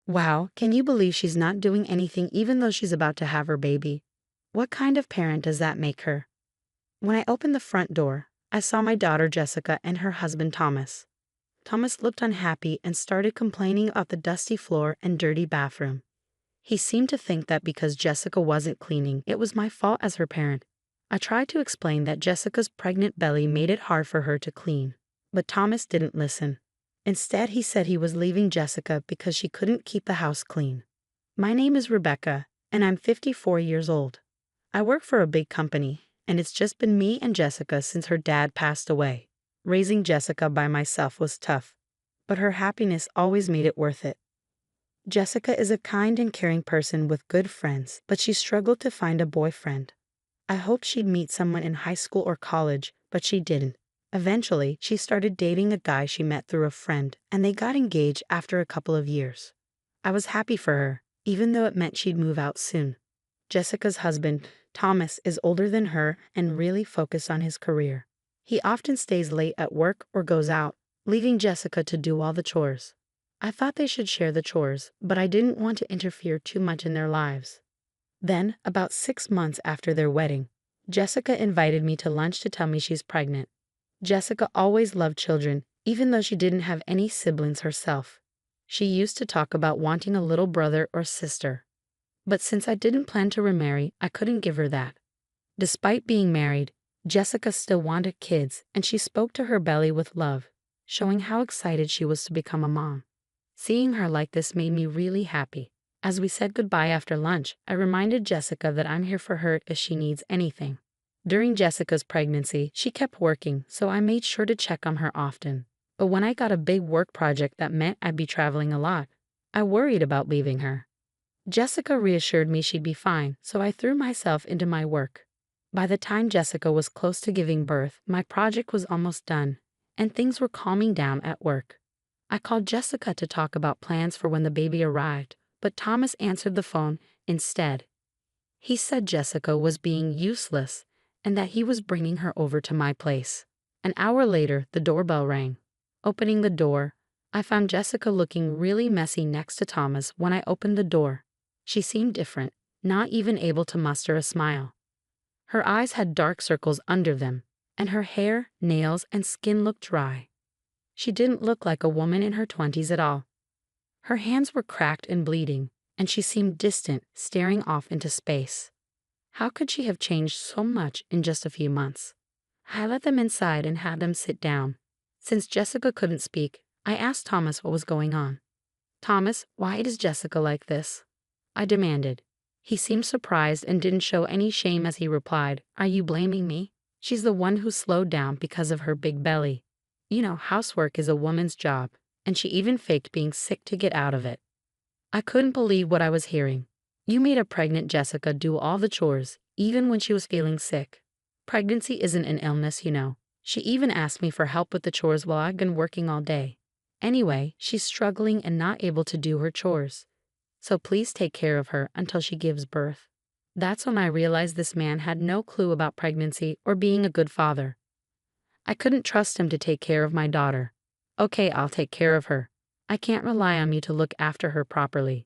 Wow, can you believe she's not doing anything even though she's about to have her baby? What kind of parent does that make her? When I opened the front door, I saw my daughter Jessica and her husband Thomas. Thomas looked unhappy and started complaining about the dusty floor and dirty bathroom. He seemed to think that because Jessica wasn't cleaning, it was my fault as her parent. I tried to explain that Jessica's pregnant belly made it hard for her to clean, but Thomas didn't listen. Instead, he said he was leaving Jessica because she couldn't keep the house clean. My name is Rebecca, and I'm 54 years old. I work for a big company, and it's just been me and Jessica since her dad passed away. Raising Jessica by myself was tough, but her happiness always made it worth it. Jessica is a kind and caring person with good friends, but she struggled to find a boyfriend. I hoped she'd meet someone in high school or college, but she didn't. Eventually, she started dating a guy she met through a friend, and they got engaged after a couple of years. I was happy for her, even though it meant she'd move out soon. Jessica's husband, Thomas, is older than her and really focused on his career. He often stays late at work or goes out, leaving Jessica to do all the chores. I thought they should share the chores, but I didn't want to interfere too much in their lives. Then, about 6 months after their wedding, Jessica invited me to lunch to tell me she's pregnant. Jessica always loved children, even though she didn't have any siblings herself. She used to talk about wanting a little brother or sister. But since I didn't plan to remarry, I couldn't give her that. Despite being married, Jessica still wanted kids, and she spoke to her belly with love, showing how excited she was to become a mom. Seeing her like this made me really happy. As we said goodbye after lunch, I reminded Jessica that I'm here for her if she needs anything. During Jessica's pregnancy, she kept working, so I made sure to check on her often. But when I got a big work project that meant I'd be traveling a lot, I worried about leaving her. Jessica reassured me she'd be fine, so I threw myself into my work. By the time Jessica was close to giving birth, my project was almost done, and things were calming down at work. I called Jessica to talk about plans for when the baby arrived, but Thomas answered the phone instead. He said Jessica was being useless and that he was bringing her over to my place. An hour later, the doorbell rang. Opening the door, I found Jessica looking really messy next to Thomas when I opened the door. She seemed different, not even able to muster a smile. Her eyes had dark circles under them, and her hair, nails, and skin looked dry. She didn't look like a woman in her 20s at all. Her hands were cracked and bleeding, and she seemed distant, staring off into space. How could she have changed so much in just a few months? I let them inside and had them sit down. Since Jessica couldn't speak, I asked Thomas what was going on. "Thomas, why is Jessica like this?" I demanded. He seemed surprised and didn't show any shame as he replied, "Are you blaming me? She's the one who slowed down because of her big belly. You know, housework is a woman's job, and she even faked being sick to get out of it." I couldn't believe what I was hearing. You made a pregnant Jessica do all the chores, even when she was feeling sick. Pregnancy isn't an illness, you know. She even asked me for help with the chores while I'd been working all day. Anyway, she's struggling and not able to do her chores. So please take care of her until she gives birth. That's when I realized this man had no clue about pregnancy or being a good father. I couldn't trust him to take care of my daughter. "Okay, I'll take care of her. I can't rely on you to look after her properly."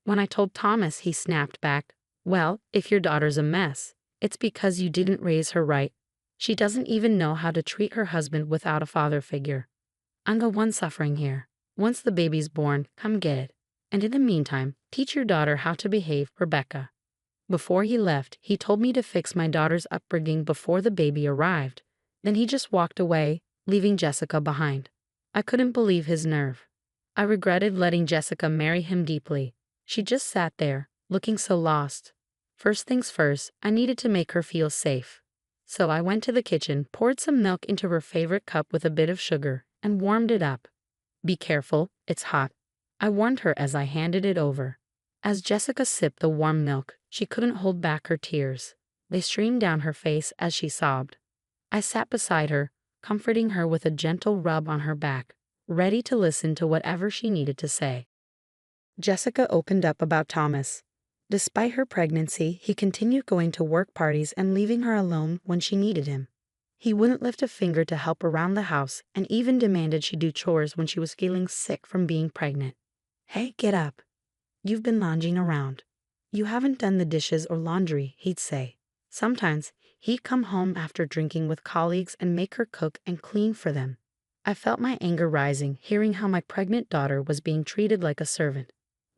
When I told Thomas, he snapped back, "Well, if your daughter's a mess, it's because you didn't raise her right. She doesn't even know how to treat her husband without a father figure. I'm the one suffering here. Once the baby's born, come get it. And in the meantime, teach your daughter how to behave, Rebecca." Before he left, he told me to fix my daughter's upbringing before the baby arrived. Then he just walked away, leaving Jessica behind. I couldn't believe his nerve. I regretted letting Jessica marry him deeply. She just sat there, looking so lost. First things first, I needed to make her feel safe. So I went to the kitchen, poured some milk into her favorite cup with a bit of sugar, and warmed it up. "Be careful, it's hot," I warned her as I handed it over. As Jessica sipped the warm milk, she couldn't hold back her tears. They streamed down her face as she sobbed. I sat beside her, comforting her with a gentle rub on her back, ready to listen to whatever she needed to say. Jessica opened up about Thomas. Despite her pregnancy, he continued going to work parties and leaving her alone when she needed him. He wouldn't lift a finger to help around the house and even demanded she do chores when she was feeling sick from being pregnant. "Hey, get up. You've been lounging around. You haven't done the dishes or laundry, he'd say. Sometimes, he'd come home after drinking with colleagues and make her cook and clean for them. I felt my anger rising, hearing how my pregnant daughter was being treated like a servant.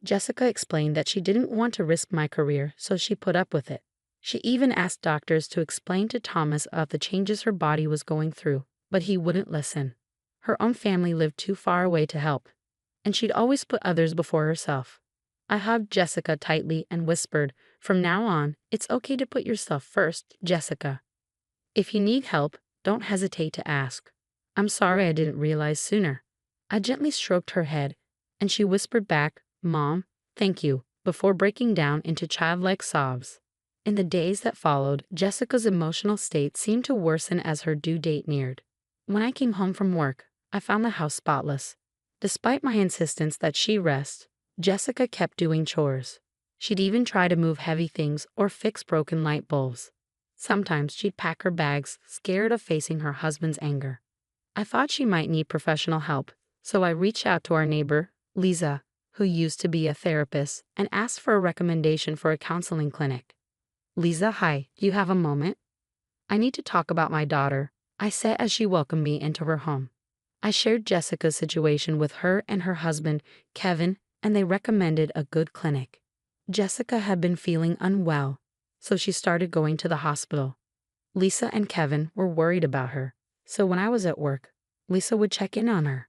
Jessica explained that she didn't want to risk my career, so she put up with it. She even asked doctors to explain to Thomas about the changes her body was going through, but he wouldn't listen. Her own family lived too far away to help, and she'd always put others before herself. I hugged Jessica tightly and whispered, "From now on, it's okay to put yourself first, Jessica. If you need help, don't hesitate to ask. I'm sorry I didn't realize sooner." I gently stroked her head, and she whispered back, "Mom, thank you," before breaking down into childlike sobs. In the days that followed, Jessica's emotional state seemed to worsen as her due date neared. When I came home from work, I found the house spotless. Despite my insistence that she rest, Jessica kept doing chores. She'd even try to move heavy things or fix broken light bulbs. Sometimes she'd pack her bags, scared of facing her husband's anger. I thought she might need professional help, so I reached out to our neighbor, Lisa, who used to be a therapist, and asked for a recommendation for a counseling clinic. "Lisa, hi, do you have a moment? I need to talk about my daughter," I said as she welcomed me into her home. I shared Jessica's situation with her and her husband, Kevin, and they recommended a good clinic. Jessica had been feeling unwell, so she started going to the hospital. Lisa and Kevin were worried about her, so when I was at work, Lisa would check in on her.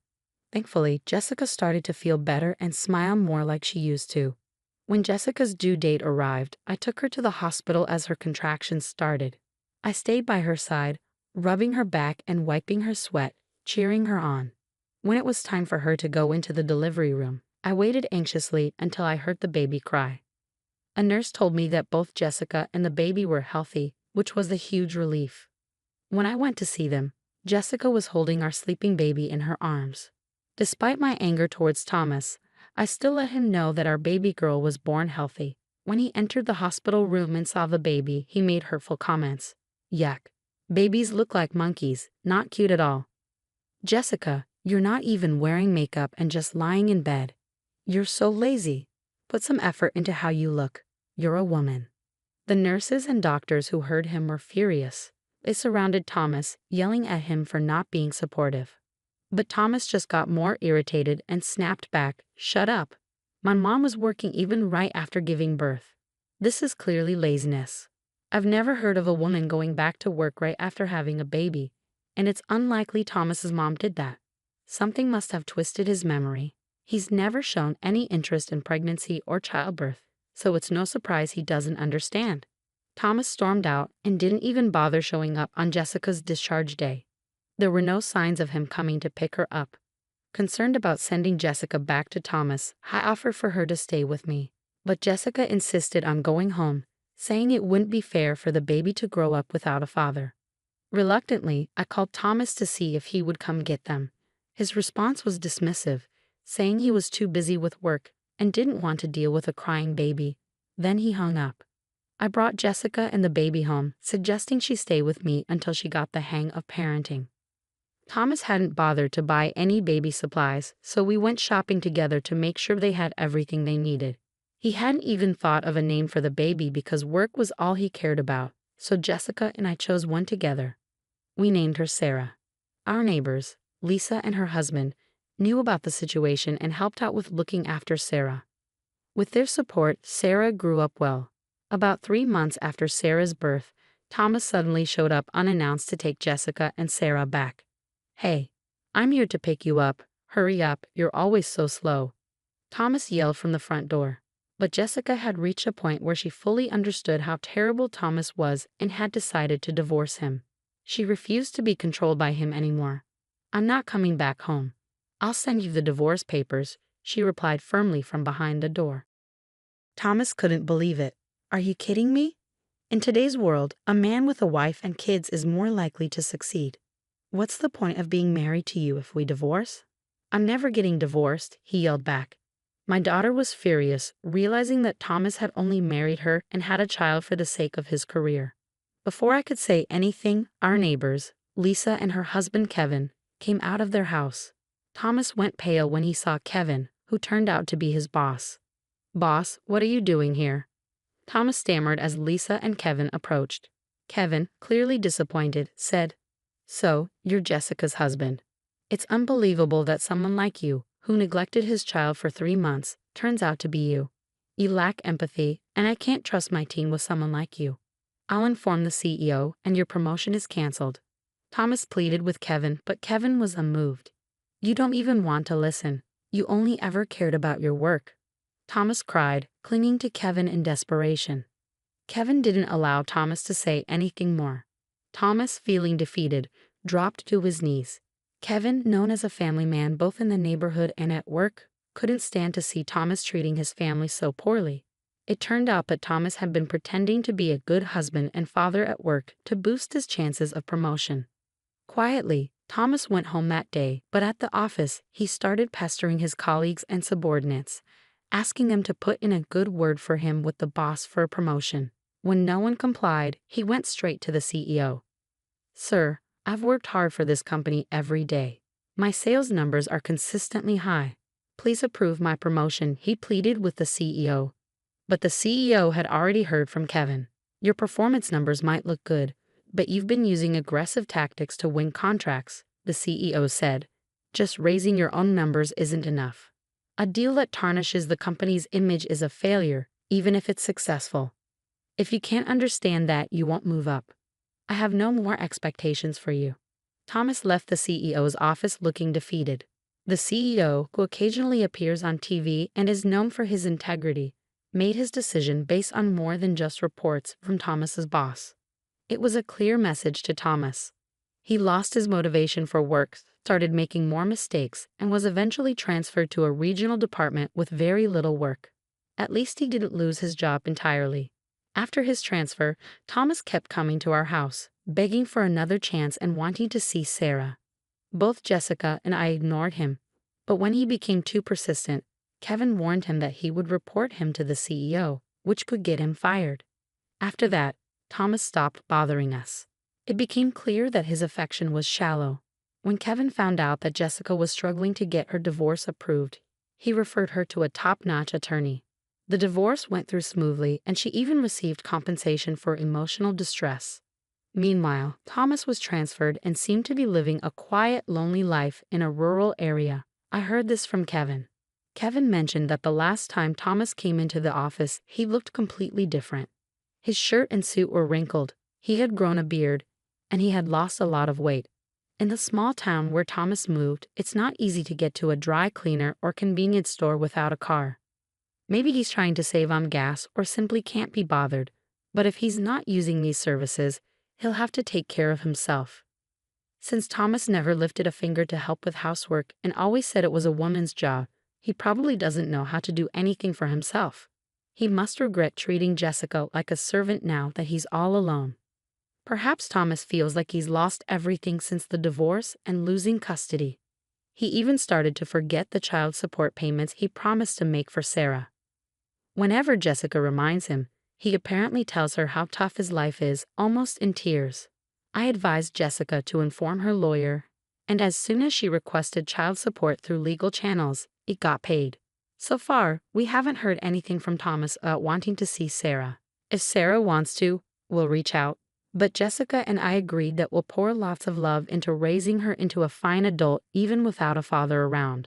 Thankfully, Jessica started to feel better and smile more like she used to. When Jessica's due date arrived, I took her to the hospital as her contractions started. I stayed by her side, rubbing her back and wiping her sweat, cheering her on. When it was time for her to go into the delivery room, I waited anxiously until I heard the baby cry. A nurse told me that both Jessica and the baby were healthy, which was a huge relief. When I went to see them, Jessica was holding our sleeping baby in her arms. Despite my anger towards Thomas, I still let him know that our baby girl was born healthy. When he entered the hospital room and saw the baby, he made hurtful comments. "Yuck. Babies look like monkeys, not cute at all. Jessica, you're not even wearing makeup and just lying in bed. You're so lazy. Put some effort into how you look. You're a woman." The nurses and doctors who heard him were furious. They surrounded Thomas, yelling at him for not being supportive. But Thomas just got more irritated and snapped back, "Shut up. My mom was working even right after giving birth. This is clearly laziness. I've never heard of a woman going back to work right after having a baby, and it's unlikely Thomas's mom did that. Something must have twisted his memory. He's never shown any interest in pregnancy or childbirth, so it's no surprise he doesn't understand." Thomas stormed out and didn't even bother showing up on Jessica's discharge day. There were no signs of him coming to pick her up. Concerned about sending Jessica back to Thomas, I offered for her to stay with me, but Jessica insisted on going home, saying it wouldn't be fair for the baby to grow up without a father. Reluctantly, I called Thomas to see if he would come get them. His response was dismissive, saying he was too busy with work and didn't want to deal with a crying baby. Then he hung up. I brought Jessica and the baby home, suggesting she stay with me until she got the hang of parenting. Thomas hadn't bothered to buy any baby supplies, so we went shopping together to make sure they had everything they needed. He hadn't even thought of a name for the baby because work was all he cared about, so Jessica and I chose one together. We named her Sarah. Our neighbors, Lisa and her husband, knew about the situation and helped out with looking after Sarah. With their support, Sarah grew up well. About 3 months after Sarah's birth, Thomas suddenly showed up unannounced to take Jessica and Sarah back. "Hey, I'm here to pick you up. Hurry up, you're always so slow," Thomas yelled from the front door. But Jessica had reached a point where she fully understood how terrible Thomas was and had decided to divorce him. She refused to be controlled by him anymore. "I'm not coming back home. I'll send you the divorce papers," she replied firmly from behind the door. Thomas couldn't believe it. "Are you kidding me? In today's world, a man with a wife and kids is more likely to succeed. What's the point of being married to you if we divorce?" "I'm never getting divorced," he yelled back. My daughter was furious, realizing that Thomas had only married her and had a child for the sake of his career. Before I could say anything, our neighbors, Lisa and her husband Kevin, came out of their house. Thomas went pale when he saw Kevin, who turned out to be his boss. "Boss, what are you doing here?" Thomas stammered as Lisa and Kevin approached. Kevin, clearly disappointed, said, "So, you're Jessica's husband. It's unbelievable that someone like you, who neglected his child for 3 months, turns out to be you. You lack empathy, and I can't trust my team with someone like you. I'll inform the CEO, and your promotion is canceled." Thomas pleaded with Kevin, but Kevin was unmoved. "You don't even want to listen. You only ever cared about your work." Thomas cried, clinging to Kevin in desperation. Kevin didn't allow Thomas to say anything more. Thomas, feeling defeated, dropped to his knees. Kevin, known as a family man both in the neighborhood and at work, couldn't stand to see Thomas treating his family so poorly. It turned out that Thomas had been pretending to be a good husband and father at work to boost his chances of promotion. Quietly, Thomas went home that day, but at the office, he started pestering his colleagues and subordinates, asking them to put in a good word for him with the boss for a promotion. When no one complied, he went straight to the CEO. "Sir, I've worked hard for this company every day. My sales numbers are consistently high. Please approve my promotion," he pleaded with the CEO. But the CEO had already heard from Kevin. "Your performance numbers might look good, but you've been using aggressive tactics to win contracts," the CEO said. "Just raising your own numbers isn't enough. A deal that tarnishes the company's image is a failure, even if it's successful. If you can't understand that, you won't move up. I have no more expectations for you." Thomas left the CEO's office looking defeated. The CEO, who occasionally appears on TV and is known for his integrity, made his decision based on more than just reports from Thomas's boss. It was a clear message to Thomas. He lost his motivation for work, started making more mistakes, and was eventually transferred to a regional department with very little work. At least he didn't lose his job entirely. After his transfer, Thomas kept coming to our house, begging for another chance and wanting to see Sarah. Both Jessica and I ignored him, but when he became too persistent, Kevin warned him that he would report him to the CEO, which could get him fired. After that, Thomas stopped bothering us. It became clear that his affection was shallow. When Kevin found out that Jessica was struggling to get her divorce approved, he referred her to a top-notch attorney. The divorce went through smoothly, and she even received compensation for emotional distress. Meanwhile, Thomas was transferred and seemed to be living a quiet, lonely life in a rural area. I heard this from Kevin. Kevin mentioned that the last time Thomas came into the office, he looked completely different. His shirt and suit were wrinkled, he had grown a beard, and he had lost a lot of weight. In the small town where Thomas moved, it's not easy to get to a dry cleaner or convenience store without a car. Maybe he's trying to save on gas or simply can't be bothered, but if he's not using these services, he'll have to take care of himself. Since Thomas never lifted a finger to help with housework and always said it was a woman's job, he probably doesn't know how to do anything for himself. He must regret treating Jessica like a servant now that he's all alone. Perhaps Thomas feels like he's lost everything since the divorce and losing custody. He even started to forget the child support payments he promised to make for Sarah. Whenever Jessica reminds him, he apparently tells her how tough his life is, almost in tears. I advised Jessica to inform her lawyer, and as soon as she requested child support through legal channels, it got paid. So far, we haven't heard anything from Thomas about wanting to see Sarah. If Sarah wants to, we'll reach out. But Jessica and I agreed that we'll pour lots of love into raising her into a fine adult even without a father around.